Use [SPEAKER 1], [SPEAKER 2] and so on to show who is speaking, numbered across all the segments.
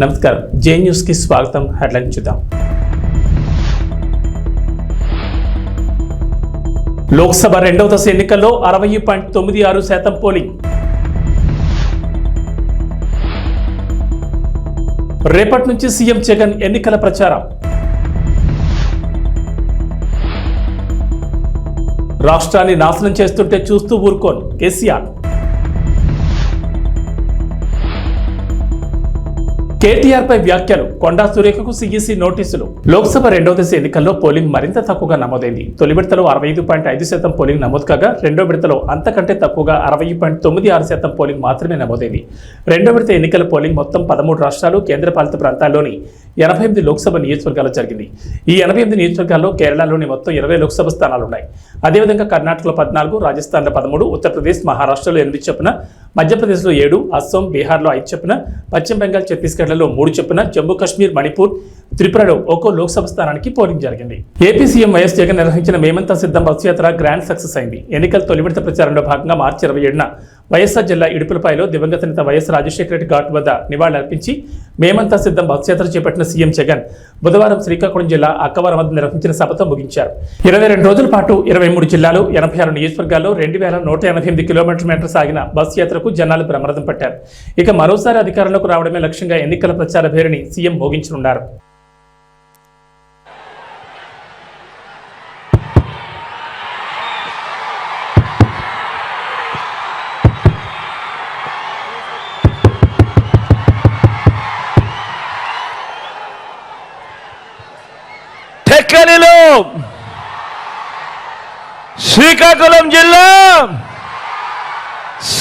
[SPEAKER 1] నమస్కారం జే న్యూస్ కి స్వాగతం. హెడ్లైన్ చూద్దాం. లోక్సభ రెండవ దశ ఎన్నికల్లో 60.96% పోలింగ్. రేపటి నుంచి సీఎం జగన్ ఎన్నికల ప్రచారం. రాష్ట్రాన్ని నాశనం చేస్తుంటే చూస్తూ ఊరుకోను కేసీఆర్. కేటీఆర్ పై వ్యాఖ్యలు, కొండా సురేఖకు సీఈసీ నోటీసులు. లోక్సభ రెండవ దశ ఎన్నికల్లో పోలింగ్ మరింత తక్కువగా నమోదైంది. తొలి విడతలో 65.5% పోలింగ్ నమోదు కాగా రెండో విడతలో అంతకంటే తక్కువగా 60.96% పోలింగ్ మాత్రమే నమోదైంది. రెండో విడత ఎన్నికల పోలింగ్ మొత్తం 13 రాష్ట్రాలు, కేంద్రపాలిత ప్రాంతాల్లోని 88 లోక్సభ నియోజకవర్గాలు జరిగింది. ఈ 88 నియోజకవర్గాల్లో కేరళలోని మొత్తం 20 లోక్సభ స్థానాలున్నాయి. అదేవిధంగా కర్ణాటకలో 14, రాజస్థాన్లో 13, ఉత్తరప్రదేశ్, మహారాష్ట్రలో 8 చొప్పున, మధ్యప్రదేశ్లో 7, అస్సాం, బీహార్లో 5 చొప్పున, పశ్చిమ బెంగాల్, ఛత్తీస్గఢ్లలో 3 చొప్పున, జమ్మూ కాశ్మీర్, మణిపూర్, త్రిపురలో ఒక్కో లోక్సభ స్థానానికి పోలింగ్ జరిగింది. ఏపీ సీఎం వైఎస్ జగన్ నిర్వహించిన మేమంతా సిద్ధం బస్సు యాత్ర గ్రాండ్ సక్సెస్ అయింది. ఎన్నికల తొలి విడత ప్రచారంలో భాగంగా మార్చి 27న వైఎస్ఆర్ జిల్లా ఇడుపులపాయలో దివంగత నేత వైఎస్ రాజశేఖర రెడ్డి ఘాట్ వద్ద నివాళులర్పించి మేమంతా సిద్ధం బస్సు యాత్ర చేపట్టిన సీఎం జగన్ బుధవారం శ్రీకాకుళం జిల్లా అక్కవరం వద్ద నిర్వహించిన సభతో ముగించారు. 22 రోజుల పాటు 23 జిల్లాలు, 86 నియోజకవర్గాల్లో 2188 కిలోమీటర్ల సాగిన బస్సు యాత్రకు జనాలు బ్రహ్మరథం పట్టారు. ఇక మరోసారి అధికారంలోకి రావడమే లక్ష్యంగా ఎన్నికల ప్రచార భేరిని సీఎం మోగించనున్నారు.
[SPEAKER 2] టెక్కలిలో శ్రీకాకుళం జిల్లా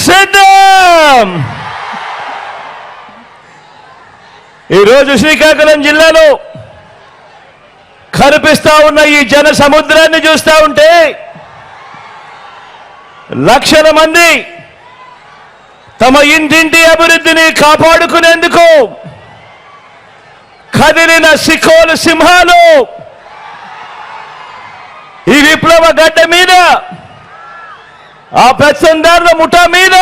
[SPEAKER 2] సిద్ధం. ఈరోజు శ్రీకాకుళం జిల్లాలో కనిపిస్తా ఉన్న ఈ జన సముద్రాన్ని చూస్తా ఉంటే లక్షల మంది తమ ఇంటింటి అభివృద్ధిని కాపాడుకునేందుకు కదిలిన సిఖోలు సింహాలు ఈ విప్లవ గడ్డ మీద, ఆ పెత్తందారుల ముఠా మీద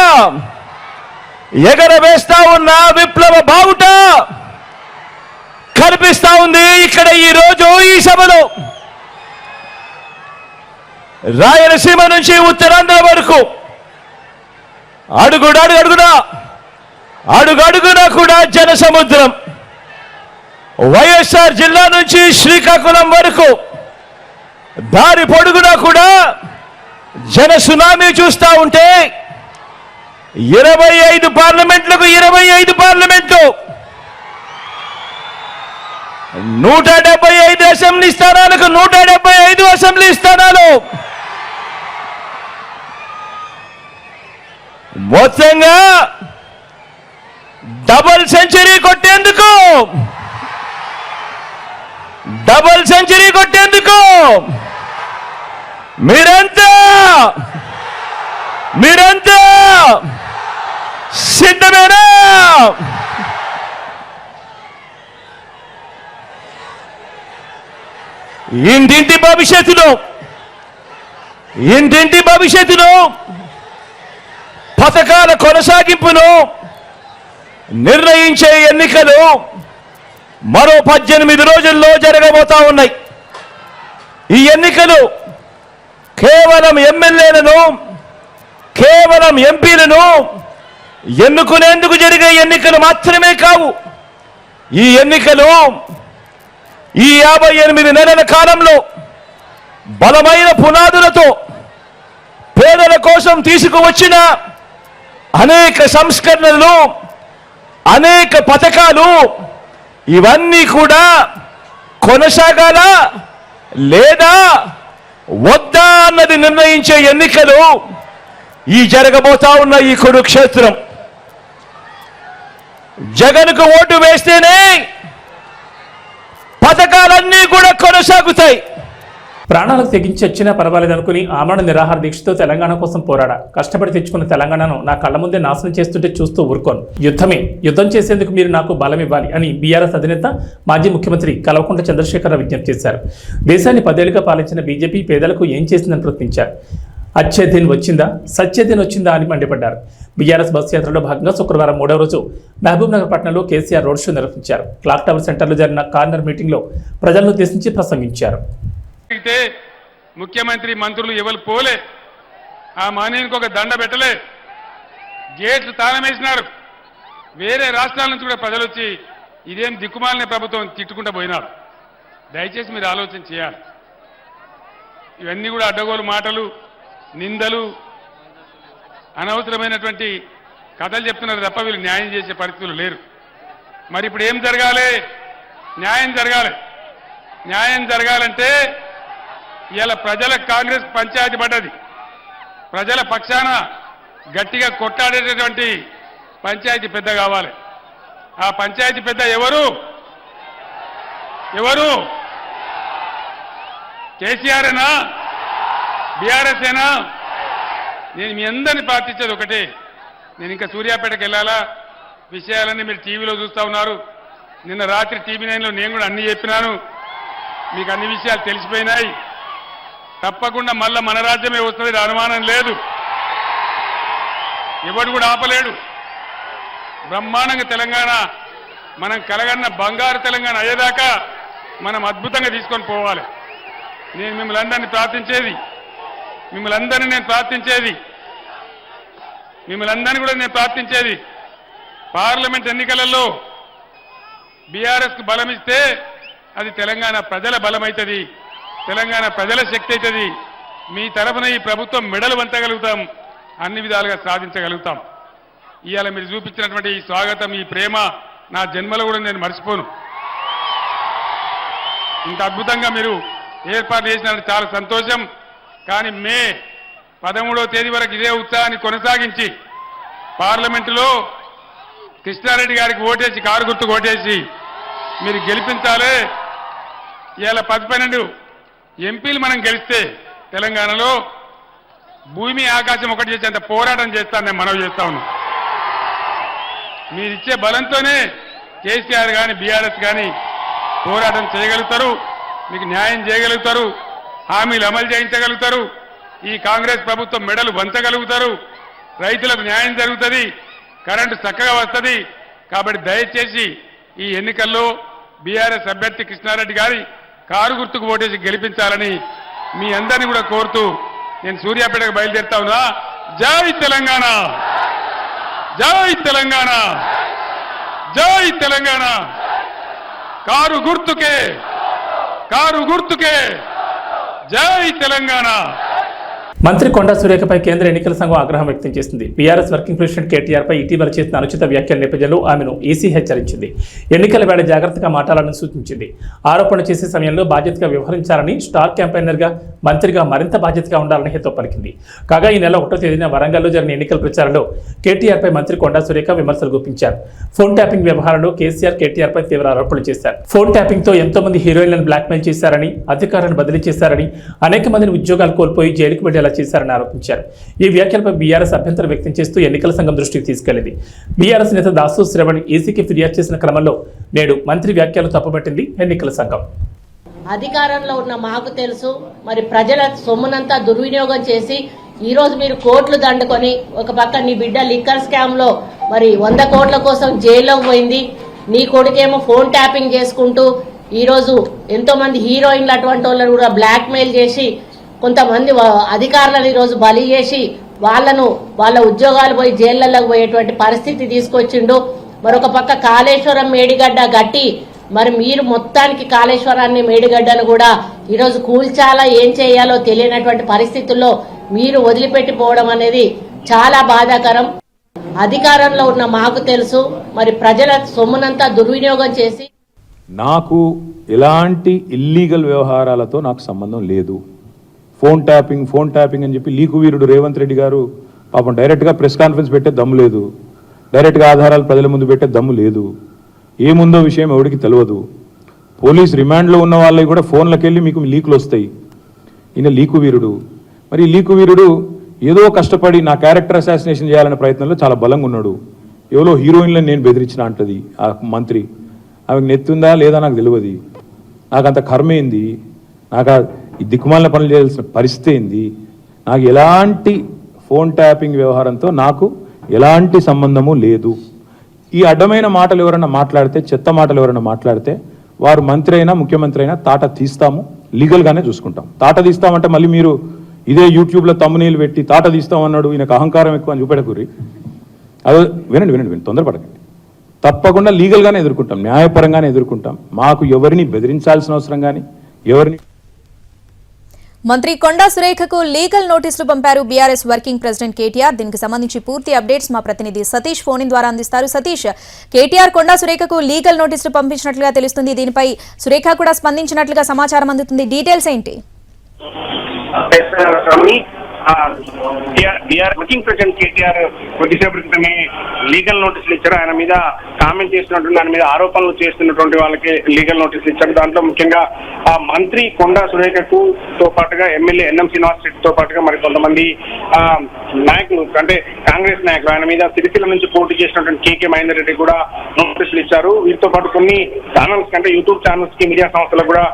[SPEAKER 2] ఎగరవేస్తా ఉన్న విప్లవ బావుట కనిపిస్తా ఉంది ఇక్కడ ఈ రోజు ఈ సభలో. రాయలసీమ నుంచి ఉత్తరాంధ్ర వరకు అడుగడుగునా కూడా జన సముద్రం. వైఎస్ఆర్ జిల్లా నుంచి శ్రీకాకుళం వరకు దారి పొడుగునా కూడా జన సునామీ చూస్తా ఉంటే 25 పార్లమెంట్లకు 25 పార్లమెంట్లు, 175 అసెంబ్లీ స్థానాలకు 175 అసెంబ్లీ స్థానాలు, మొత్తంగా డబుల్ సెంచరీ కొట్టేందుకు మీరంతా సిద్ధమేనా? ఇంటింటి భవిష్యత్తులో పథకాల కొనసాగింపును నిర్ణయించే ఎన్నికలు మరో 18 రోజుల్లో జరగబోతా ఉన్నాయి. ఈ ఎన్నికలు కేవలం ఎమ్మెల్యేలను, కేవలం ఎంపీలను ఎన్నుకునేందుకు జరిగే ఎన్నికలు మాత్రమే కావు. ఈ ఎన్నికలు ఈ 58 నెలల కాలంలో బలమైన పునాదులతో పేదల కోసం తీసుకువచ్చిన అనేక సంస్కరణలు, అనేక పథకాలు, ఇవన్నీ కూడా కొనసాగాల లేదా వద్దా అన్నది నిర్ణయించే ఎన్నికలు ఈ జరగబోతా ఉన్న ఈ కురుక్షేత్రం. జగన్కు ఓటు వేస్తేనే పథకాలన్నీ కూడా కొనసాగుతాయి.
[SPEAKER 1] ప్రాణాలకు తెగించి వచ్చినా పర్వాలేదనుకుని ఆమరణ నిరాహార దీక్షతో తెలంగాణ కోసం పోరాడా. కష్టపడి తెచ్చుకున్న తెలంగాణను నా కళ్ళ ముందే నాశనం చేస్తుంటే చూస్తూ ఊరుకోను. యుద్ధం చేసేందుకు మీరు నాకు బలం ఇవ్వాలి అని బీఆర్ఎస్ అధినేత మాజీ ముఖ్యమంత్రి కల్వకుంట్ల చంద్రశేఖరరావు విజ్ఞప్తి చేశారు. దేశాన్ని 10 ఏళ్లుగా పాలించిన బీజేపీ పేదలకు ఏం చేసిందని ప్రశ్నించారు. అచ్చే దిన్ వచ్చిందా సచ్చే దిన్ వచ్చిందా అని మండిపడ్డారు. బీఆర్ఎస్ బస్సు యాత్రలో భాగంగా శుక్రవారం 3వ రోజు మహబూబ్ నగర్ పట్టణంలో కేసీఆర్ రోడ్ షో నిర్వహించారు. క్లాక్ టవర్ సెంటర్లో జరిగిన కార్నర్ మీటింగ్లో ప్రజలను ఉద్దేశించి ప్రసంగించారు.
[SPEAKER 3] ముఖ్యమంత్రి మంత్రులు ఎవరు పోలే, ఆ మానేనికి ఒక దండ పెట్టలే, గేట్లు తాళం వేసినారు. వేరే రాష్ట్రాల నుంచి కూడా ప్రజలు వచ్చి ఇదేం దిక్కుమాలిన ప్రభుత్వం తిట్టుకుంటూ పోయినారు. దయచేసి మీరు ఆలోచన చేయాలి. ఇవన్నీ కూడా అడ్డగోలు మాటలు, నిందలు, అనవసరమైనటువంటి కథలు చెప్తున్నారు తప్ప వీళ్ళు న్యాయం చేసే పరిస్థితులు లేరు. మరి ఇప్పుడు ఏం జరగాలి? న్యాయం జరగాలి. న్యాయం జరగాలంటే ఇవాళ ప్రజల కాంగ్రెస్ పంచాయతీ పడ్డది. ప్రజల పక్షాన గట్టిగా కొట్లాడేటటువంటి పంచాయతీ పెద్ద కావాలి. ఆ పంచాయతీ పెద్ద ఎవరు? కేసీఆర్ఏనా? బీఆర్ఎస్ ఏనా? నేను మీ అందరినీ ప్రార్థించేది ఒకటే, నేను ఇంకా సూర్యాపేటకు వెళ్ళాలా, విషయాలన్నీ మీరు టీవీలో చూస్తూ ఉన్నారు. నిన్న రాత్రి టీవీ 9లో నేను కూడా అన్ని చెప్పినాను, మీకు అన్ని విషయాలు తెలిసిపోయినాయి. తప్పకుండా మళ్ళా మన రాజ్యమే వస్తుంది, అనుమానం లేదు. ఎవడు కూడా ఆపలేడు. బ్రహ్మాండంగా తెలంగాణ మనం కలగన్న బంగారు తెలంగాణ అయ్యేదాకా మనం అద్భుతంగా తీసుకొని పోవాలి. నేను మిమ్మల్ని అందరినీ ప్రార్థించేది, మిమ్మల్ని అందరినీ కూడా నేను ప్రార్థించేది, పార్లమెంట్ ఎన్నికలలో బీఆర్ఎస్కు బలం ఇస్తే అది తెలంగాణ ప్రజల బలం అవుతుంది, తెలంగాణ ప్రజల శక్తి అవుతుంది. మీ తరఫున ఈ ప్రభుత్వం మెడలు వంచగలుగుతాం, అన్ని విధాలుగా సాధించగలుగుతాం. ఇవాళ మీరు చూపించినటువంటి ఈ స్వాగతం, ఈ ప్రేమ నా జన్మలో కూడా నేను మర్చిపోను. ఇంత అద్భుతంగా మీరు ఏర్పాటు చేసినట్టు చాలా సంతోషం. కానీ మే 13వ తేదీ వరకు ఇదే ఉత్సాహాన్ని కొనసాగించి పార్లమెంటులో కృష్ణారెడ్డి గారికి ఓటేసి, కారు గుర్తుకు ఓటేసి మీరు గెలిపించాలి. ఇవాళ 12 ఎంపీలు మనం గెలిస్తే తెలంగాణలో భూమి ఆకాశం ఒకటి చేసేంత పోరాటం చేస్తాను నేను మనవి చేస్తా ఉన్నాను. మీరిచ్చే బలంతోనే కేసీఆర్ కానీ బీఆర్ఎస్ కానీ పోరాటం చేయగలుగుతారు, మీకు న్యాయం చేయగలుగుతారు, హామీలు అమలు చేయించగలుగుతారు, ఈ కాంగ్రెస్ ప్రభుత్వం మెడలు వంచగలుగుతారు, రైతులకు న్యాయం జరుగుతుంది, కరెంటు చక్కగా వస్తుంది. కాబట్టి దయచేసి ఈ ఎన్నికల్లో బీఆర్ఎస్ అభ్యర్థి కృష్ణారెడ్డి గారి కారు గుర్తుకు ఓటేసి గెలిపించాలని మీ అందరినీ కూడా కోరుతూ నేను సూర్యాపేటకు బయలుదేరుతా ఉన్నా. జై తెలంగాణ, జై తెలంగాణ, జై తెలంగాణ. కారు గుర్తుకే, జై తెలంగాణ.
[SPEAKER 1] మంత్రి కొండా సురేఖపై కేంద్ర ఎన్నికల సంఘం ఆగ్రహం వ్యక్తం చేసింది. బీఆర్ఎస్ వర్కింగ్ ప్రెసిడెంట్ కేటీఆర్ పై ఇటీవల చేసిన అనుచిత వ్యాఖ్యల నేపథ్యంలో ఆమెను ఈసీ హెచ్చరించింది. ఎన్నికల వేళ జాగ్రత్తగా మాట్లాడాలని సూచించింది. ఆరోపణలు చేసే సమయంలో బాధ్యతగా వ్యవహరించాలని, స్టార్ క్యాంపెయినర్గా మంత్రిగా మరింత బాధ్యతగా ఉండాలని హితవు పలికింది. కాగా ఈ నెల 1వ తేదీన వరంగల్లో జరిగిన ఎన్నికల ప్రచారంలో కేటీఆర్ పై మంత్రి కొండా సురేఖ విమర్శలు గుప్పించారు. ఫోన్ ట్యాపింగ్ వ్యవహారంలో కేటీఆర్ పై తీవ్ర ఆరోపణలు చేశారు. ఫోన్ ట్యాపింగ్ తో ఎంతో మంది హీరోయిన్లను బ్లాక్మెయిల్ చేశారని, అధికారాన్ని బదిలీ చేశారని, అనేక మందిని ఉద్యోగాలు కోల్పోయి జైలుకు వెళ్లేలా చేశారని ఆరోపించారు. ఈ వ్యాఖ్యలపై బీఆర్ఎస్ అభ్యంతరం వ్యక్తం చేస్తూ ఎన్నికల సంఘం దృష్టికి తీసుకెళ్లింది. బీఆర్ఎస్ నేత దాసు శ్రవణ్ ఈసీకి ఫిర్యాదు చేసిన క్రమంలో నేడు మంత్రి వ్యాఖ్యలు తప్పుపట్టింది ఎన్నికల సంఘం.
[SPEAKER 4] అధికారంలో ఉన్న మాకు తెలుసు, మరి ప్రజల సొమ్మునంతా దుర్వినియోగం చేసి ఈ రోజు మీరు కోట్లు దండుకొని ఒక పక్క నీ బిడ్డ లిక్కర్ స్కామ్ లో మరి 100 కోట్ల కోసం జైల్లోకి పోయింది, నీ కొడుకేమో ఫోన్ ట్యాపింగ్ చేసుకుంటూ ఈ రోజు ఎంతో మంది హీరోయిన్లు అటువంటి వాళ్ళని కూడా బ్లాక్ మెయిల్ చేసి కొంతమంది అధికారులను ఈరోజు బలి చేసి వాళ్ళ ఉద్యోగాలు పోయి జైళ్లలోకి పోయేటువంటి పరిస్థితి తీసుకొచ్చిండు. మరొక పక్క కాళేశ్వరం మేడిగడ్డ గట్టి మరి మీరు మొత్తానికి కాళేశ్వరాన్ని మేడిగడ్డను కూడా ఈరోజు కూల్చాలా, ఏం చేయాలో తెలియనటువంటి పరిస్థితుల్లో మీరు వదిలిపెట్టిపోవడం అనేది చాలా బాధాకరం. అధికారంలో ఉన్న మాకు తెలుసు, మరి ప్రజల సొమ్మునంతా దుర్వినియోగం చేసి
[SPEAKER 5] నాకు ఎలాంటి ఇల్లీగల్ వ్యవహారాలతో నాకు సంబంధం లేదు. ఫోన్ ట్యాపింగ్ అని చెప్పి లీకు వీరుడు రేవంత్ రెడ్డి గారు పాపం డైరెక్ట్గా ప్రెస్ కాన్ఫరెన్స్ పెట్టే దమ్ము లేదు, డైరెక్ట్గా ఆధారాలు ప్రజల ముందు పెట్టే దమ్ము లేదు, ఏముందో విషయం ఎవరికి తెలియదు. పోలీస్ రిమాండ్లో ఉన్న వాళ్ళకి కూడా ఫోన్లకు వెళ్ళి మీకు లీకులు వస్తాయి. ఈయన లీకు వీరుడు. మరి లీకు వీరుడు ఏదో కష్టపడి నా క్యారెక్టర్ అసాసినేషన్ చేయాలనే ప్రయత్నంలో చాలా బలంగా ఉన్నాడు. ఎవరో హీరోయిన్లను నేను బెదిరించిన అంటది ఆ మంత్రి. ఆమెకు నెత్తుందా లేదా నాకు తెలియదు. నాకంత కర్మ ఏంది, నాకు ఈ దిక్కుమాలిన పనులు చేయాల్సిన పరిస్థితి ఏంది, నాకు ఎలాంటి ఫోన్ ట్యాపింగ్ వ్యవహారంతో నాకు ఎలాంటి సంబంధము లేదు. ఈ అడ్డమైన మాటలు ఎవరైనా మాట్లాడితే, చెత్త మాటలు ఎవరైనా మాట్లాడితే వారు మంత్రి అయినా ముఖ్యమంత్రి అయినా తాట తీస్తాము, లీగల్గానే చూసుకుంటాం. తాట తీస్తామంటే మళ్ళీ మీరు ఇదే యూట్యూబ్లో తమ్మునీళ్ళు పెట్టి తాట తీస్తామన్నాడు, ఈయనకు అహంకారం ఎక్కువ అని చూపెడకూరి. అదో వినండి, తొందరపడకండి. తప్పకుండా లీగల్గానే ఎదుర్కొంటాం, న్యాయపరంగానే ఎదుర్కొంటాం. మాకు ఎవరిని బెదిరించాల్సిన అవసరం కానీ ఎవరిని.
[SPEAKER 6] మంత్రి కొండా సురేఖకు లీగల్ నోటీసులు పంపారు బీఆర్ఎస్ వర్కింగ్ ప్రెసిడెంట్ కేటీఆర్. దీనికి సంబంధించి పూర్తి అప్డేట్స్ మా ప్రతినిధి సతీష్ ఫోన్ ద్వారా అందిస్తారు. సతీష్, కేటీఆర్ కొండా సురేఖకు లీగల్ నోటీసులు పంపించినట్లుగా తెలుస్తుంది. దీనిపై సురేఖ కూడా స్పందించినట్లుగా సమాచారం అందుతుంది. డీటెయిల్స్ ఏంటి?
[SPEAKER 7] వర్కింగ్ ప్రెసిడెంట్ కేటీఆర్ కొద్దిసేపటి క్రితమే లీగల్ నోటీసులు ఇచ్చారు. ఆయన మీద కామెంట్ చేస్తున్నటువంటి, ఆయన మీద ఆరోపణలు చేస్తున్నటువంటి వాళ్ళకి లీగల్ నోటీసులు ఇచ్చారు. దాంట్లో ముఖ్యంగా ఆ మంత్రి కొండా సురేఖకు తో పాటుగా ఎమ్మెల్యే ఎన్ఎం శ్రీనివాస్ రెడ్డితో పాటుగా మరి కొంతమంది నాయకులు, అంటే కాంగ్రెస్ నాయకులు, ఆయన మీద సిరిసిల్ల నుంచి పోటీ చేసినటువంటి కేకే మహేందర్ రెడ్డి కూడా నోటీసులు ఇచ్చారు. వీటితో పాటు కొన్ని ఛానల్స్ అంటే యూట్యూబ్ ఛానల్స్ కి, మీడియా సంస్థలకు కూడా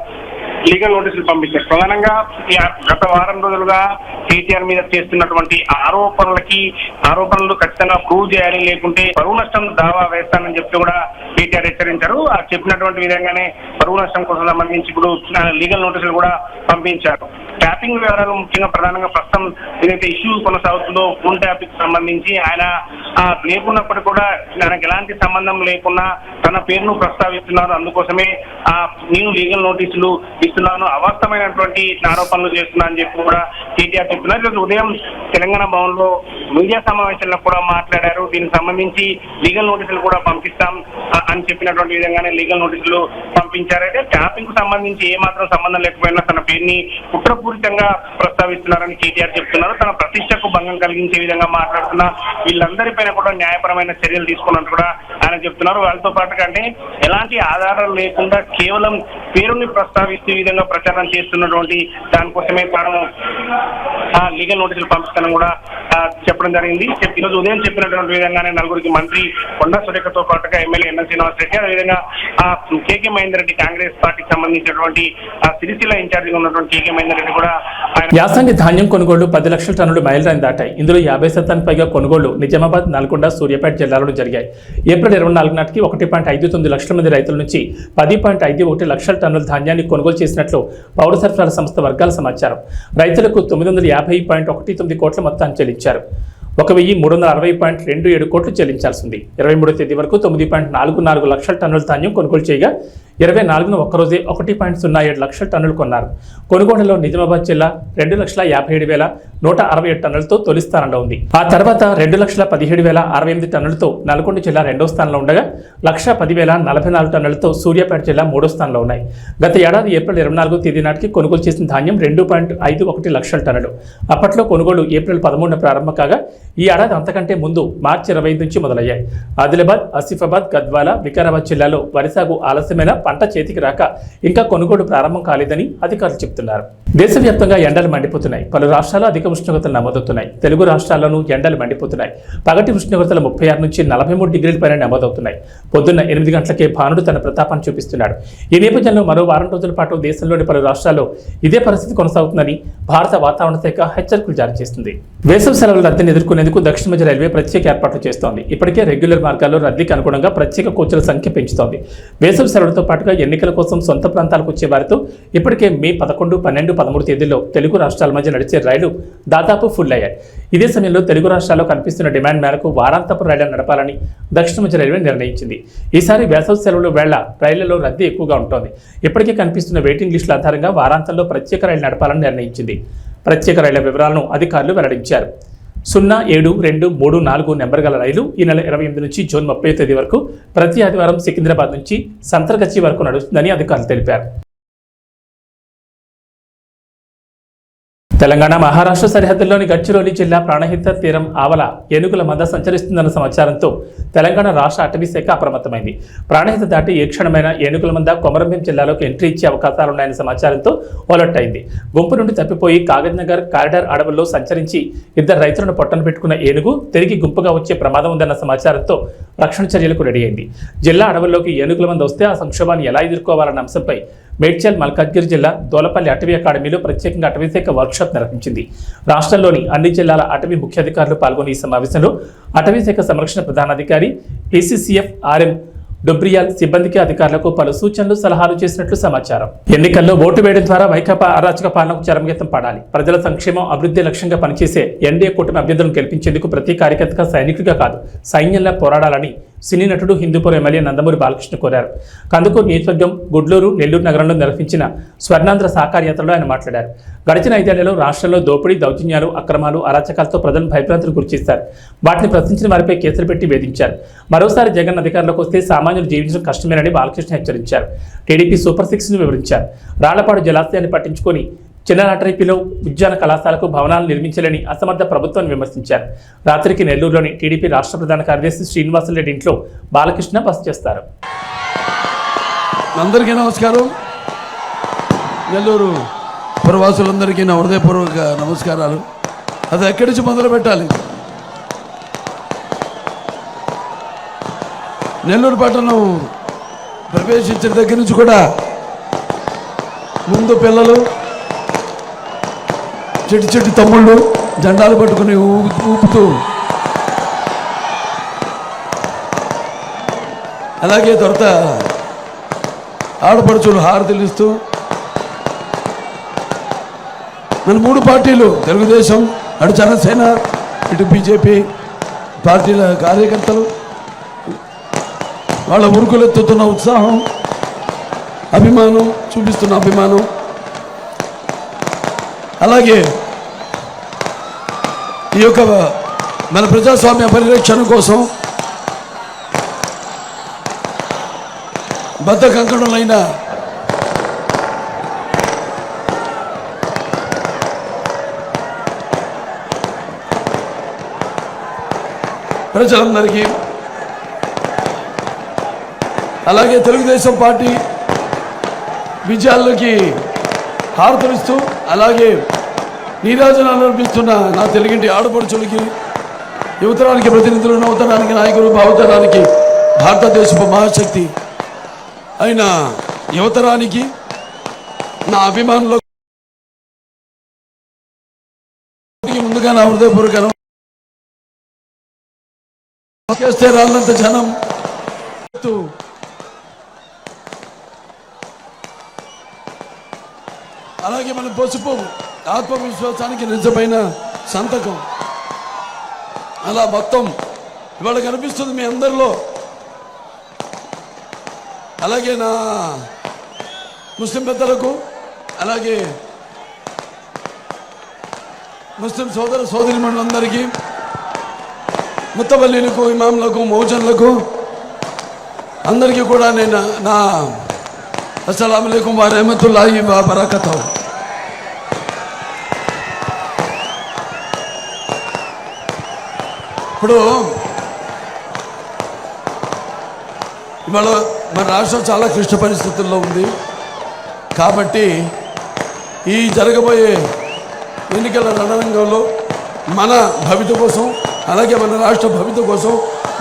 [SPEAKER 7] లీగల్ నోటీసులు పంపించారు. ప్రధానంగా గత వారం రోజులుగా కేటీఆర్ మీద చేస్తున్నటువంటి ఆరోపణలు ఖచ్చితంగా ప్రూవ్ చేయాలి, లేకుంటే పరువు నష్టం దావా వేస్తానని చెప్పి కూడా కేటీఆర్ హెచ్చరించారు. ఆ చెప్పినటువంటి విధంగానే పరువు నష్టం కోసం సంబంధించి ఇప్పుడు లీగల్ నోటీసులు కూడా పంపించారు. ట్యాపింగ్ వివరాలు ముఖ్యంగా ప్రధానంగా ప్రస్తుతం ఏదైతే ఇష్యూ కొనసాగుతుందో ఫోన్ ట్యాపింగ్ సంబంధించి ఆయన లేకున్నప్పటికీ కూడా ఆయనకు ఎలాంటి సంబంధం లేకున్నా తన పేరును ప్రస్తావిస్తున్నారు. అందుకోసమే నేను లీగల్ నోటీసులు ఇస్తున్నాను, అవాస్తవమైనటువంటి ఆరోపణలు చేస్తున్నా అని చెప్పి కూడా కేటీఆర్ చెప్తున్నారు. ఈరోజు ఉదయం తెలంగాణ భవన్ లో మీడియా సమావేశంలో కూడా మాట్లాడారు. దీనికి సంబంధించి లీగల్ నోటీసులు కూడా పంపిస్తాం అని చెప్పినటువంటి విధంగానే లీగల్ నోటీసులు పంపించారైతే ట్యాపింగ్ కు సంబంధించి ఏమాత్రం సంబంధం లేకపోయినా తన పేరుని కుట్రపూరితంగా ప్రస్తావిస్తున్నారని కేటీఆర్ చెప్తున్నారు. తన ప్రతిష్టకు భంగం కలిగించే విధంగా మాట్లాడుతున్న వీళ్ళందరిపైన కూడా న్యాయపరమైన చర్యలు తీసుకున్నట్టు కూడా ఆయన చెప్తున్నారు. వాళ్ళతో పాటు అంటే ఎలాంటి ఆధారాలు లేకుండా కేవలం పేరుని ప్రస్తావిస్తూ ఈ విధంగా ప్రచారం చేస్తున్నటువంటి దానికోసమే తాను లీగల్ నోటీసులు పంపిస్తానని కూడా చెప్పడం జరిగింది. ఈరోజు ఉదయం చెప్పినటువంటి విధంగానే నలుగురికి మంత్రి కొండా సురేఖతో పాటుగా ఎమ్మెల్యే ఎన్ఎం శ్రీనివాస్ రెడ్డి, అదేవిధంగా కేకే మహేందర్ రెడ్డి కాంగ్రెస్ పార్టీకి సంబంధించినటువంటి సిరిసిల్ల ఇన్ఛార్జిగా ఉన్నటువంటి కేకే మహేందర్ రెడ్డి కూడా
[SPEAKER 1] యాసంగి ధాన్యం కొనుగోళ్లు 10 లక్షల టన్నులు మైలురాయిని దాటాయి. ఇందులో 50% పైగా కొనుగోళ్లు నిజామాబాద్, నల్గొండ, సూర్యాపేట జిల్లాలలో జరిగాయి. ఏప్రిల్ 24 నాటికి 1.59 లక్షల మంది రైతుల నుంచి 10.51 లక్షల టన్నుల ధాన్యాన్ని కొనుగోలు చేసినట్లు పౌర సరఫరాల సంస్థ వర్గాల సమాచారం. రైతులకు 950.19 కోట్ల మొత్తాన్ని చెల్లించారు. 1360.27 కోట్లు చెల్లించాల్సి ఉంది. 23వ తేదీ వరకు 9.44 లక్షల టన్నుల ధాన్యం కొనుగోలు చేయగా 24న ఒక్కరోజే 1.07 లక్షల టన్నులు కొన్నారు. కొనుగోలులో నిజామాబాద్ జిల్లా 2,57,167 టన్నులతో తొలి స్థానంలో ఉంది. ఆ తర్వాత 2,17,068 టన్నులతో నల్గొండ జిల్లా రెండో స్థానంలో ఉండగా 1,10,044 టన్నులతో సూర్యాపేట జిల్లా మూడో స్థానంలో ఉన్నాయి. గత ఏడాది ఏప్రిల్ 24వ తేదీ నాటికి కొనుగోలు చేసిన ధాన్యం 2.51 లక్షల టన్నులు. అప్పట్లో కొనుగోలు ఏప్రిల్ 13న ప్రారంభం కాగా ఈ ఏడాది అంతకంటే ముందు మార్చి 25 నుంచి మొదలయ్యాయి. ఆదిలాబాద్, ఆసిఫాబాద్, గద్వాల, వికారాబాద్ జిల్లాలో వరి సాగు ఆలస్యమైన పంట చేతికి రాక ఇంకా కొనుగోలు ప్రారంభం కాలేదని అధికారులు చెబుతున్నారు. దేశవ్యాప్తంగా ఎండలు మండిపోతున్నాయి. పలు రాష్ట్రాల్లో అధిక ఉష్ణోగ్రతలు నమోదవుతున్నాయి. తెలుగు రాష్ట్రాల్లోనూ ఎండలు మండిపోతున్నాయి. పగటి ఉష్ణోగ్రతలు 36 నుంచి 43 డిగ్రీల పైన నమోదవుతున్నాయి. పొద్దున్న 8 గంటలకే భానుడు తన ప్రతాపాన్ని చూపిస్తున్నాడు. ఈ నేపథ్యంలో మరో వారం రోజుల పాటు దేశంలోని పలు రాష్ట్రాల్లో ఇదే పరిస్థితి కొనసాగుతుందని భారత వాతావరణ శాఖ హెచ్చరికలు జారీ చేస్తుంది. వేసవి సెలవుల రద్దీని ఎదుర్కొనేందుకు దక్షిణ మధ్య రైల్వే ప్రత్యేక ఏర్పాట్లు చేస్తోంది. ఇప్పటికే రెగ్యులర్ మార్గాల్లో రద్దీకి అనుగుణంగా ప్రత్యేక కోచ్ల సంఖ్య పెంచుతోంది. వేసవి సెలవులతో పాటుగా ఎన్నికల కోసం సొంత ప్రాంతాలకు వచ్చే వారితో ఇప్పటికే మే 11, 12, 13 తేదీల్లో తెలుగు రాష్ట్రాల మధ్య నడిచే రైళ్లు దాదాపు ఫుల్ అయ్యాయి. ఇదే సమయంలో తెలుగు రాష్ట్రాల్లో కనిపిస్తున్న డిమాండ్ మేరకు వారాంతపు రైళ్లను నడపాలని దక్షిణ మధ్య రైల్వే నిర్ణయించింది. ఈసారి వేసవి సెలవుల వేళ రైళ్లలో రద్దీ ఎక్కువగా ఉంటుంది. ఇప్పటికే కనిపిస్తున్న వెయిటింగ్ లిస్టుల ఆధారంగా వారాంతంలో ప్రత్యేక రైలు నడపాలని నిర్ణయించింది. ప్రత్యేక రైళ్ల వివరాలను అధికారులు వెల్లడించారు. 07234 నెంబర్ గల రైలు ఈ నెల 28 నుంచి జూన్ 30 తేదీ వరకు ప్రతి ఆదివారం సికింద్రాబాద్ నుంచి సంతర్గచ్చి వరకు నడుస్తుందని అధికారులు తెలిపారు. తెలంగాణ మహారాష్ట్ర సరిహద్దుల్లోని గడ్చిరోలి జిల్లా ప్రాణహిత తీరం ఆవల ఏనుగుల మంద సంచరిస్తుందన్న సమాచారంతో తెలంగాణ రాష్ట్ర అటవీ శాఖ అప్రమత్తమైంది. ప్రాణహిత దాటి ఏ క్షణమైన ఏనుగుల మంద కొమరంభీం జిల్లాలోకి ఎంట్రీ ఇచ్చే అవకాశాలున్నాయన్న సమాచారంతో అలర్ట్ అయింది. గుంపు నుండి తప్పిపోయి కాగజ్నగర్ కారిడార్ అడవుల్లో సంచరించి 2 రైతులను పొట్టన పెట్టుకున్న ఏనుగు తిరిగి గుంపుగా వచ్చే ప్రమాదం ఉందన్న సమాచారంతో రక్షణ చర్యలకు రెడీ అయింది. జిల్లా అడవుల్లోకి ఏనుగుల మంద వస్తే ఆ సంక్షోభాన్ని ఎలా ఎదుర్కోవాలన్న అంశంపై మేడ్చల్ మల్కాజ్గిరి జిల్లా దోలపల్లి అటవీ అకాడమీలో ప్రత్యేకంగా అటవీశాఖ వర్క్షాప్ నిర్వహించింది. రాష్ట్రంలోని అన్ని జిల్లాల అటవీ ముఖ్యాధికారులు పాల్గొని ఈ సమావేశంలో అటవీశాఖ సంరక్షణ ప్రధానాధికారి PCCF RM డొబ్రియాల్ సిబ్బందికి అధికారులకు పలు సూచనలు సలహాలు చేసినట్లు సమాచారం. ఎన్నికల్లో ఓటు వేయడం ద్వారా వైకాపా అరాచక పాలనకు చరమగీతం పాడాలి. ప్రజల సంక్షేమం అభివృద్ధి లక్ష్యంగా పనిచేసే ఎన్డీఏ కూటమి అభ్యర్థులను గెలిపించేందుకు ప్రతి కార్యకర్తగా సైనికుడిగా కాదు సైన్యంలా పోరాడాలని సినీ నటుడు హిందూపూర్ ఎమ్మెల్యే నందమూరి బాలకృష్ణ కోరారు. కందుకూరు నియోజకవర్గం గుడ్లూరు, నెల్లూరు నగరంలో నిర్వహించిన స్వర్ణాంధ్ర సాకార యాత్రలో ఆయన మాట్లాడారు. గడిచిన 5 ఏళ్లలో రాష్ట్రంలో దోపిడీ, దౌర్జన్యాలు, అక్రమాలు, అరాచకాలతో ప్రజలను భయభ్రాంతులకు గురిచేశారు. వాటిని ప్రశ్నించిన వారిపై కేసులు పెట్టి వేధించారు. మరోసారి జగన్ అధికారంలోకి వస్తే సామాన్యులు జీవించడం కష్టమేనని బాలకృష్ణ హెచ్చరించారు. టీడీపీ సూపర్ 6ను వివరించారు. రాళ్లపాడు జలాశయాన్ని పట్టించుకొని చిన్ననాటరిపిలో ఉద్యాన కళాశాలకు భవనాలు నిర్మించలేని అసమర్థ ప్రభుత్వాన్ని విమర్శించారు. రాత్రికి నెల్లూరులోని టీడీపీ రాష్ట్ర ప్రధాన కార్యదర్శి శ్రీనివాసరెడ్డి ఇంట్లో బాలకృష్ణ బస చేస్తారు.
[SPEAKER 8] అందరికీ నమస్కారం. నెల్లూరు ప్రవాసులందరికీ నా హృదయపూర్వక నమస్కారాలు. అది ఎక్కడి నుంచి మొదలు పెట్టాలి? నెల్లూరు పట్టణం ప్రవేశించిన దగ్గర నుంచి కూడా ముందు పిల్లలు, చెట్టు తమ్ముళ్ళు జెండాలు పట్టుకుని ఊపుతూ, అలాగే తర్వాత ఆడపడుచులు హారతులు ఇస్తూ, మన 3 పార్టీలు, తెలుగుదేశం, అటు జనసేన, ఇటు బీజేపీ పార్టీల కార్యకర్తలు వాళ్ళ ఉరుకులెత్తుతున్న ఉత్సాహం, అభిమానం, చూపిస్తున్న అభిమానం, అలాగే ఈ యొక్క మన ప్రజాస్వామ్య పరిరక్షణ కోసం బద్ధ కంకణులైన ప్రజలందరికీ, అలాగే తెలుగుదేశం పార్టీ విజయాలకి హారతులిస్తూ, అలాగే నీరాజనాలు అర్పిస్తున్న నా తెలుగింటి ఆడపడుచులకి, యువతరానికి ప్రతినిధులు, నవతరానికి నాయకులు, భావతరానికి భారతదేశపు మహాశక్తి అయిన యువతరానికి నా అభిమానులకు ముందుగా నా హృదయపూర్వక చేస్తే రాళ్ళంత జనం, అలాగే మన పసుపు ఆత్మవిశ్వాసానికి నిజమైన సంతకం. అలా మొత్తం ఇవాళ కనిపిస్తుంది మీ అందరిలో. అలాగే నా ముస్లిం పెద్దలకు, అలాగే ముస్లిం సోదర సోదరిమణులందరికీ, ముత్తవల్లీలకు, ఇమాంలకు, మౌజన్లకు అందరికీ కూడా నేను నా అస్సలాము అలైకుం వ రహమతుల్లాహి వ బరకతుహు. ఇప్పుడు ఇవాళ మన రాష్ట్రం చాలా క్లిష్ట పరిస్థితుల్లో ఉంది. కాబట్టి ఈ జరగబోయే ఎన్నికల రణరంగంలో మన భవిత కోసం, అలాగే మన రాష్ట్ర భవిత కోసం,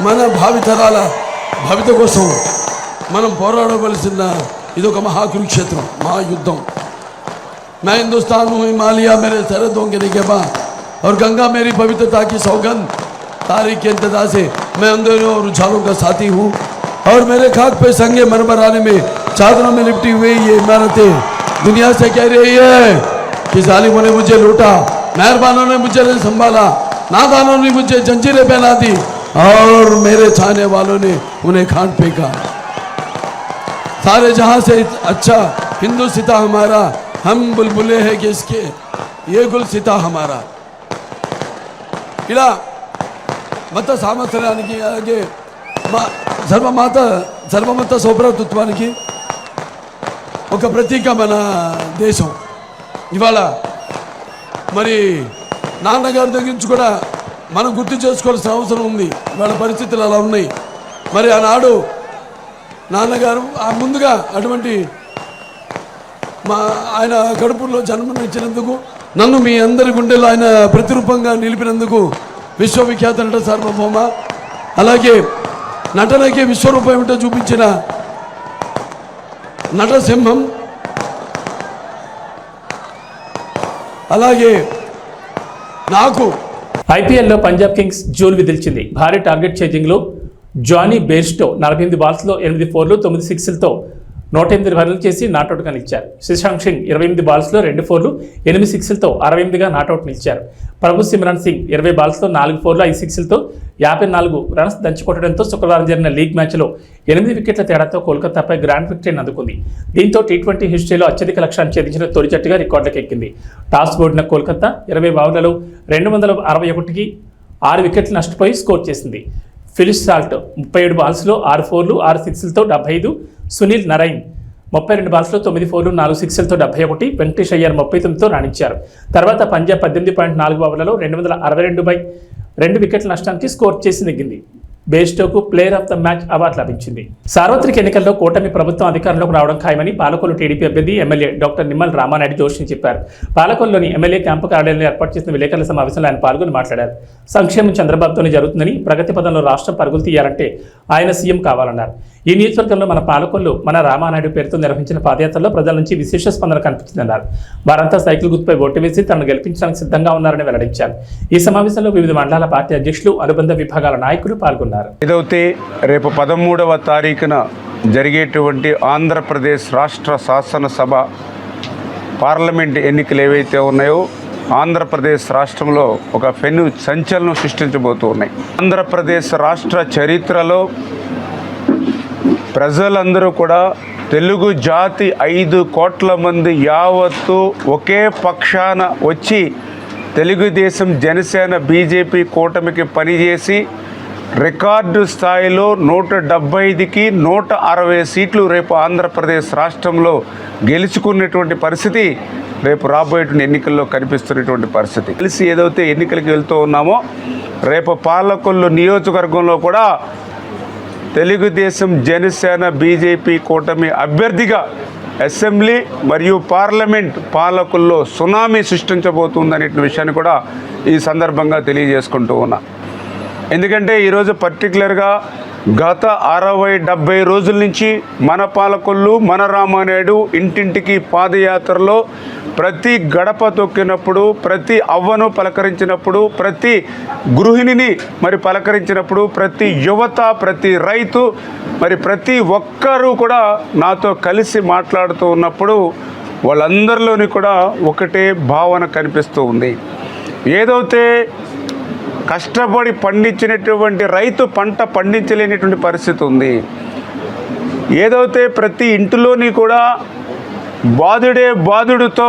[SPEAKER 8] మన భావితరాల భవిత కోసం మనం పోరాడవలసిన ఇది ఒక महाकुरुक्षेत्र, महायुद्धम। मैं हिंदुस्तान हूँ, हिमालय मेरे सरहदों के निगहबान और गंगा मेरी पवित्रता की सौगंध। तारीख के इंतजार से मैं अंधेरों और उछालों का साथी हूँ और मेरे खाक पे संगे मरमर आने में चादरों में लिपटी हुई ये इमारतें दुनिया से कह रही है कि जालिमों ने मुझे लूटा, मेहरबानों ने मुझे संभाला, नादानों ने मुझे जंजीरें पहना दी और मेरे छाने वालों ने उन्हें खान फेंका। सारे जहां से अच्छा हिंदू सिता हमारा, हम बुलबुले हैं कि इसके ये गुल सिता हमारा। ఇలా మత సామర్థ్యానికి, అలాగే సర్వమత సౌభ్రాతృత్వానికి ఒక ప్రతీక మన దేశం. ఇవాళ మరి నాన్నగారి దగ్గర నుంచి కూడా మనం గుర్తు చేసుకోవాల్సిన అవసరం ఉంది. ఇవాళ పరిస్థితులు అలా ఉన్నాయి. మరి ఆనాడు నాన్నగారు ముందుగా అటువంటి ఆయన కడుపులో జన్మనిచ్చినందుకు, నన్ను మీ అందరి గుండెలో ఆయన ప్రతిరూపంగా నిలిపినందుకు విశ్వవిఖ్యాత నట సార్వభౌమ, అలాగే నటనకి విశ్వరూపం ఏమిటో చూపించిన నటసింహం అలాగే నాకు
[SPEAKER 1] ఐపీఎల్లో పంజాబ్ కింగ్స్ జూల్ విదిల్చింది. భారీ టార్గెట్ చేజింగ్లో జానీ బేర్స్టో 48 బాల్స్లో 8 4లు 9 6లతో 108 రన్లు చేసి నాటౌట్గా నిలిచారు. శశాంక్ సింగ్ 28 బాల్స్లో 2 4లు 8 6లతో 68గా నాటౌట్ నిలిచారు. ప్రభు సిమ్రాన్ సింగ్ 20 బాల్స్లో 4 4లు 5 6లతో 54 రన్స్ దంచుకొట్టడంతో శుక్రవారం జరిగిన లీగ్ మ్యాచ్లో 8 వికెట్ల తేడాతో కోల్కతాపై గ్రాండ్ విక్టరీని అందుకుంది. దీంతో టీ20 హిస్టరీలో అత్యధిక లక్ష్యాన్ని ఛేదించిన తొలి జట్టుగా రికార్డులకు ఎక్కింది. టాస్ ఓడిన కోల్కతా 20 ఓవర్లలో 261కి 6 వికెట్లు నష్టపోయి స్కోర్ చేసింది. ఫిలిప్ సాల్ట్ 37 బాల్స్లో 6 4లు 6 6లతో 75, సునీల్ నరైన్ 32 బాల్స్లో 9 4లు 4 6లతో 71, వెంకటేష్ అయ్యర్ 39తో రాణించారు. తర్వాత పంజాబ్ 18.4 ఓవర్లలో 262 వికెట్ల నష్టానికి స్కోర్ చేసి నెగ్గింది. బేస్టోకు player of the match award లభించింది. సార్వత్రిక ఎన్నికల్లో కూటమి ప్రభుత్వం అధికారంలోకి రావడం ఖాయమని పాలకొల్లు టీడీపీ అభ్యర్థి ఎమ్మెల్యే డాక్టర్ నిమ్మల రామానాయుడు జోషి చెప్పారు. పాలకొల్లులోని ఎమ్మెల్యే క్యాంపు కార్యాలయంలో ఏర్పాటు చేసిన విలేకరుల సమావేశంలో ఆయన పాల్గొని మాట్లాడారు. సంక్షేమం చంద్రబాబుతోనే జరుగుతుందని, ప్రగతి పదంలో రాష్ట్రం పరుగులు తీయాలంటే ఆయన సీఎం కావాలన్నారు. ఈ నియోజకవర్గంలో మన పాలకొల్లు మన రామానాయుడు పేరుతో నిర్వహించిన పాదయాత్రలో ప్రజల నుంచి విశేష స్పందన కనిపించిందన్నారు. వారంతా సైకిల్ గుర్తుపై ఓటు వేసి తనను గెలిపించడానికి సిద్ధంగా ఉన్నారని వెల్లడించారు. ఈ సమావేశంలో వివిధ మండలాల పార్టీ అధ్యక్షులు, అనుబంధ విభాగాల నాయకులు పాల్గొన్నారు.
[SPEAKER 9] ఏదైతే రేపు 13వ తారీఖున జరిగేటువంటి ఆంధ్రప్రదేశ్ రాష్ట్ర శాసనసభ పార్లమెంట్ ఎన్నికలు ఏవైతే ఉన్నాయో ఆంధ్రప్రదేశ్ రాష్ట్రంలో ఒక పెను సంచలనం సృష్టించబోతూ ఉన్నాయి. ఆంధ్రప్రదేశ్ రాష్ట్ర చరిత్రలో ప్రజలందరూ కూడా తెలుగు జాతి 5 కోట్ల మంది యావత్తు ఒకే పక్షాన వచ్చి తెలుగుదేశం, జనసేన, బీజేపీ కూటమికి పనిచేసి రికార్డు స్థాయిలో 175కి 160 సీట్లు రేపు ఆంధ్రప్రదేశ్ రాష్ట్రంలో గెలుచుకున్నటువంటి పరిస్థితి రేపు రాబోయేటువంటి ఎన్నికల్లో కనిపిస్తున్నటువంటి పరిస్థితి. కలిసి ఏదైతే ఎన్నికలకు వెళ్తూ ఉన్నామో రేపు పాలకొల్లు నియోజకవర్గంలో కూడా తెలుగుదేశం, జనసేన, బీజేపీ కూటమి అభ్యర్థిగా అసెంబ్లీ మరియు పార్లమెంట్ పాలకుల్లో సునామీ సృష్టించబోతుందనే విషయాన్ని కూడా ఈ సందర్భంగా తెలియజేసుకుంటూ ఉన్నా. ఎందుకంటే ఈరోజు పర్టికులర్గా గత 60-70 రోజుల నుంచి మన పాలకొల్లు, మన రామానాయుడు ఇంటింటికి పాదయాత్రలో ప్రతి గడప తొక్కినప్పుడు, ప్రతి అవ్వను పలకరించినప్పుడు, ప్రతి గృహిణిని మరి పలకరించినప్పుడు, ప్రతి యువత, ప్రతి రైతు, మరి ప్రతి ఒక్కరూ కూడా నాతో కలిసి మాట్లాడుతూ ఉన్నప్పుడు వాళ్ళందరిలోని కూడా ఒకటే భావన కనిపిస్తూ ఉంది. ఏదైతే కష్టపడి పండించినటువంటి రైతు పంట పండించలేనటువంటి పరిస్థితి ఉంది. ఏదైతే ప్రతి ఇంటిలోని కూడా బాధుడితో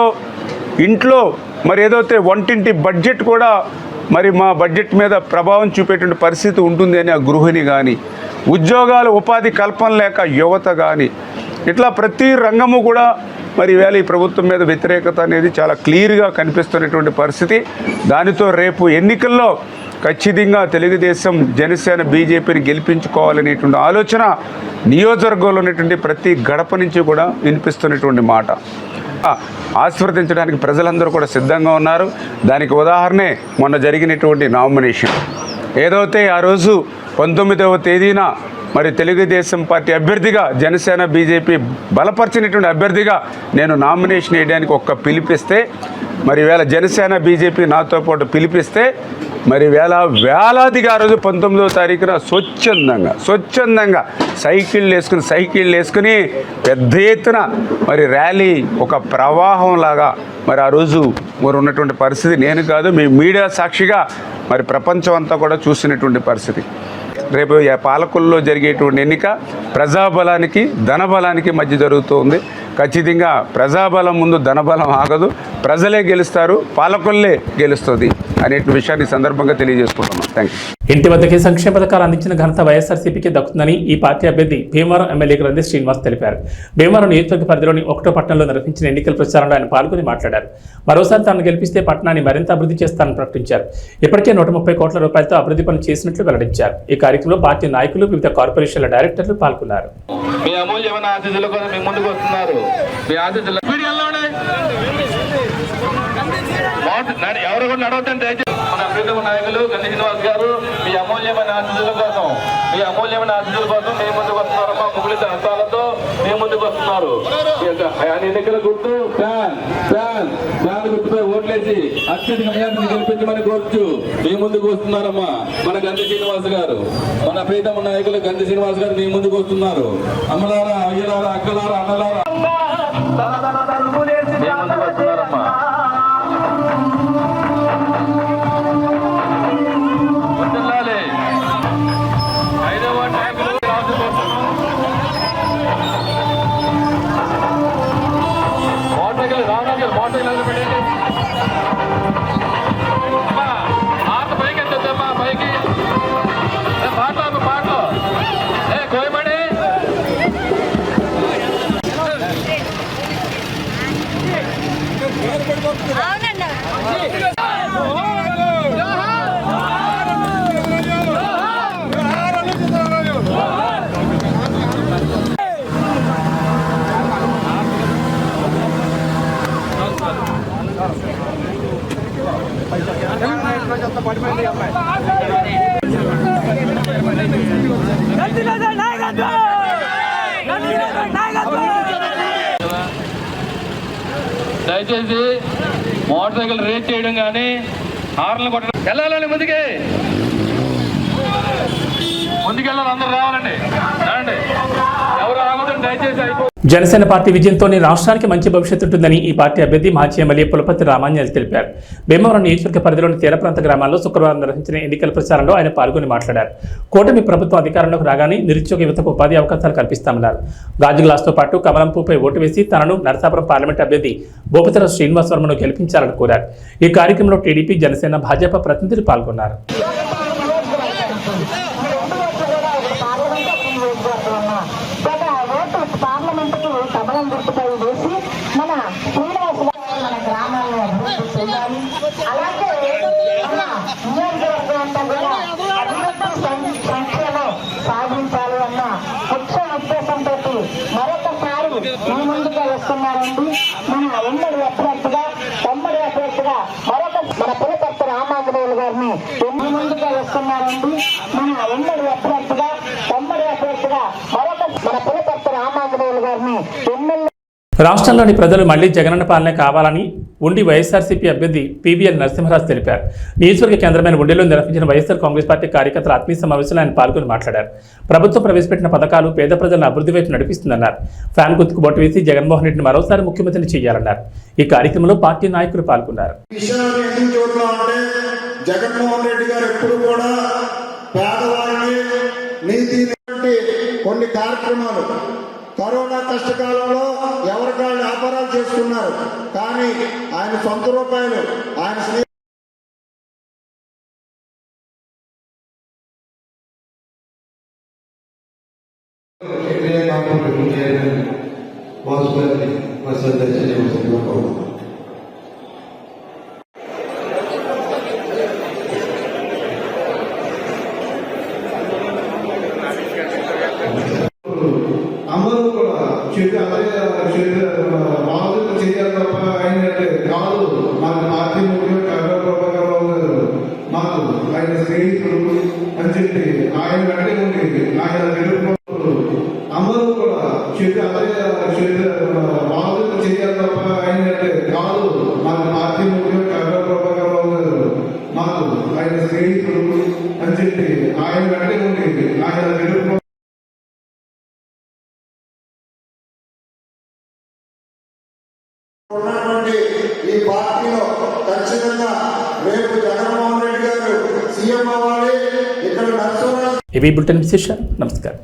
[SPEAKER 9] ఇంట్లో మరి ఏదైతే వంటింటి బడ్జెట్ కూడా మరి మా బడ్జెట్ మీద ప్రభావం చూపేటువంటి పరిస్థితి ఉంటుంది అని ఆ గృహిణి కానీ, ఉద్యోగాలు ఉపాధి కల్పన లేక యువత కానీ, ఇట్లా ప్రతి రంగము కూడా మరి ఈవేళ ఈ ప్రభుత్వం మీద వ్యతిరేకత అనేది చాలా క్లియర్గా కనిపిస్తున్నటువంటి పరిస్థితి. దానితో రేపు ఎన్నికల్లో ఖచ్చితంగా తెలుగుదేశం, జనసేన, బీజేపీని గెలిపించుకోవాలనేటువంటి ఆలోచన నియోజకవర్గంలో ఉన్నటువంటి ప్రతి గడప నుంచి కూడా వినిపిస్తున్నటువంటి మాట. ఆశీర్వదించడానికి ప్రజలందరూ కూడా సిద్ధంగా ఉన్నారు. దానికి ఉదాహరణే మొన్న జరిగినటువంటి నామినేషన్. ఏదైతే ఆ రోజు 19వ తేదీన మరి తెలుగుదేశం పార్టీ అభ్యర్థిగా, జనసేన, బీజేపీ బలపరిచినటువంటి అభ్యర్థిగా నేను నామినేషన్ వేయడానికి ఒక్క పిలిపిస్తే, మరి వేళ జనసేన, బీజేపీ నాతో పాటు పిలిపిస్తే మరి వేలాదిగా ఆ రోజు 19వ తారీఖున స్వచ్ఛందంగా సైకిళ్ళు వేసుకుని పెద్ద ఎత్తున మరి ర్యాలీ, ఒక ప్రవాహం లాగా మరి ఆ రోజు మరి ఉన్నటువంటి పరిస్థితి నేను కాదు, మీ మీడియా సాక్షిగా మరి ప్రపంచం అంతా కూడా చూసినటువంటి పరిస్థితి. రేపు పాలకుల్లో జరిగేటువంటి ఎన్నిక ప్రజాబలానికి, ధనబలానికి మధ్య జరుగుతుంది. ఖచ్చితంగా ప్రజాబలం ముందు ధనబలం ఆగదు, ప్రజలే గెలుస్తారు, పాలకుల్లే గెలుస్తుంది అనే విషయాన్ని సందర్భంగా తెలియజేసుకుంటున్నాం. Thank you.
[SPEAKER 1] ఇంటి వద్దకే సంక్షేమ పథకాలు అందించిన ఘనత వైఎస్ఆర్సీపీకి దక్కుతుందని ఈ పార్టీ అభ్యర్థి భీమవరం ఎమ్మెల్యే గ్రంథి శ్రీనివాస్ తెలిపారు. భీమవరం నియోజకవర్గ పరిధిలోని 1వ పట్టణంలో నిర్వహించిన ఎన్నికల ప్రచారంలో ఆయన పాల్గొని మాట్లాడారు. మరోసారి తాను గెలిపిస్తే పట్టణాన్ని మరింత అభివృద్ధి చేస్తానని ప్రకటించారు. ఇప్పటికే 130 కోట్ల రూపాయలతో అభివృద్ధి పనులు చేసినట్లు వెల్లడించారు. ఈ కార్యక్రమంలో పార్టీ నాయకులు, వివిధ కార్పొరేషన్ల డైరెక్టర్లు పాల్గొన్నారు.
[SPEAKER 10] మీ అమూల్యమైన అతిథుల కోసం మీ ముందుకు వస్తున్నారు. మీ అతిథులు ఎవరు కూడా నడవద్దని దయచేసి మన ప్రీతమ నాయకులు గంధి శ్రీనివాస్ గారు మీ అమూల్యమైన అతిథుల కోసం మీ ముందుకు వస్తున్నారు. మా ముగ్గులిత హస్తాలతో మీ ముందుకు వస్తున్నారు. ఎన్నికల గుర్తు ఫ్యాన్ గుర్తుపై ఓట్లేసి దయచేసి అత్యధిక మెజార్టీని గెలిపించమని కోరుచు మీ ముందుకు వస్తున్నారమ్మా మన గంధి శ్రీనివాస్ గారు, మన ప్రీతమ నాయకులు గంధి శ్రీనివాస్ గారు మీ ముందుకు వస్తున్నారు. అమ్మలారా, అయ్యలారా, అక్కలారా, అన్నలారా మీ ముందుకు వస్తున్నారమ్మా. వస్తున్నాలి 5వ వార్డు నాయకులు మోటార్సైకిల్ పెట్టండి. ఆట పైకి ఎత్తమ్మా, పైకి పాటలు పాటలు కోయమని దయచేసి మోటార్ సైకిల్ రేస్ చేయడం కానీ హార్న్లు కొట్టడం వెళ్ళాలండి. ముందుకెళ్ళాలి, అందరూ రావాలండి. ఎవరు ఆగొద్దండి దయచేసి. అయిపో
[SPEAKER 1] జనసేన పార్టీ విజయంతోనే రాష్ట్రానికి మంచి భవిష్యత్తు ఉంటుందని ఈ పార్టీ అభ్యర్థి మాజీ ఎమ్మెల్యే పులపతి రామాంజలి తెలిపారు. భీమవరం నియోజకవర్గ పరిధిలోని తీర ప్రాంత గ్రామాల్లో శుక్రవారం నిర్వహించిన ఎన్నికల ప్రచారంలో ఆయన పాల్గొని మాట్లాడారు. కూటమి ప్రభుత్వం అధికారంలోకి రాగానే నిరుద్యోగ యువతకు ఉపాధి అవకాశాలు కల్పిస్తామన్నారు. గాజు గ్లాస్తో పాటు కమలంపూపై ఓటు వేసి తనను నరసాపురం పార్లమెంట్ అభ్యర్థి భూపతిరాజు శ్రీనివాస్ వర్మను గెలిపించాలని కోరారు. ఈ కార్యక్రమంలో టీడీపీ, జనసేన, భాజపా ప్రతినిధులు పాల్గొన్నారు.
[SPEAKER 11] పార్లమెంటుకి కమలం గుర్తుపై వేసి మన శ్రీనివాస మన గ్రామాల్లో అభివృద్ధి చేయాలి. అలాగే మన నియోజకవర్గం అంతా కూడా అభివృద్ధి సంఖ్యలో సాధించాలి అన్న ముఖ్య ఉద్దేశంతో మరొకసారి మీ ముందుగా వస్తున్నారండి. మన ఉమ్మడి అభ్యర్థిగా, తమ్ముడి అభ్యర్థిగా మన పులపర్తి రామాంజనేయులు గారిని మీ ముందుగా వస్తున్నారండి. మన ఉమ్మడి అభ్యర్థిగా, తమ్ముడి అభ్యర్థిగా మన పులపర్తి రామాంజనేయులు గారిని ఎమ్మెల్యే.
[SPEAKER 1] రాష్ట్రంలోని ప్రజలు మళ్లీ జగనన్న పాలన కావాలని ఉండి వైఎస్ఆర్సీపీ అభ్యర్థి పీవీఎల్ నరసింహరాజు తెలిపారు. నియోజకవర్గ కేంద్రమైన ఉండిలో నిర్వహించిన వైఎస్ఆర్ కాంగ్రెస్ పార్టీ కార్యకర్తల ఆత్మీయ సమావేశంలో ఆయన పాల్గొని మాట్లాడారు. ప్రభుత్వం ప్రవేశపెట్టిన పథకాలు పేద ప్రజలను అభివృద్ధి వైపు నడిపిస్తుందన్నారు. ఫ్యాన్ గుర్తుకు బొట్టు వేసి జగన్మోహన్ రెడ్డిని మరోసారి ముఖ్యమంత్రిని చేయాలన్నారు. ఈ కార్యక్రమంలో పార్టీ నాయకులు పాల్గొన్నారు.
[SPEAKER 12] కొన్ని కార్యక్రమాలు కరోనా కష్టకాలంలో ఎవరికాళ్ళు వ్యాపారాలు చేసుకున్నారు, కానీ ఆయన సొంత రూపాయలు ఆయన
[SPEAKER 13] అందరూ కూడా వాళ్ళు చేయాలి తప్ప ఆయన కాదు. నాకు పార్టీ ముఖ్యం చంద్రబాబు గారు మాకు ఆయన స్నేహితుడు అని చెప్పి ఆయన వెంటే ఉండేది. ఆయన నిరుపేదలు అందరూ కూడా వాళ్ళు చేయాలి తప్ప ఆయన కాదు. నాకు పార్టీ ముఖ్యం చంద్రబాబు గారు మాకు ఆయన స్నేహితుడు అని చెప్పి ఆయన వెంటే ఉండేది. ఆయన నిరుపేదలు
[SPEAKER 12] ఉన్నటువంటి ఈ పార్టీలో ఖచ్చితంగా రేపు జగన్మోహన్ రెడ్డి గారు సీఎం అవ్వాలి. ఇక్కడ నరసింహరాజు.
[SPEAKER 1] బులెటిన్ విశేషాలు. నమస్కారం.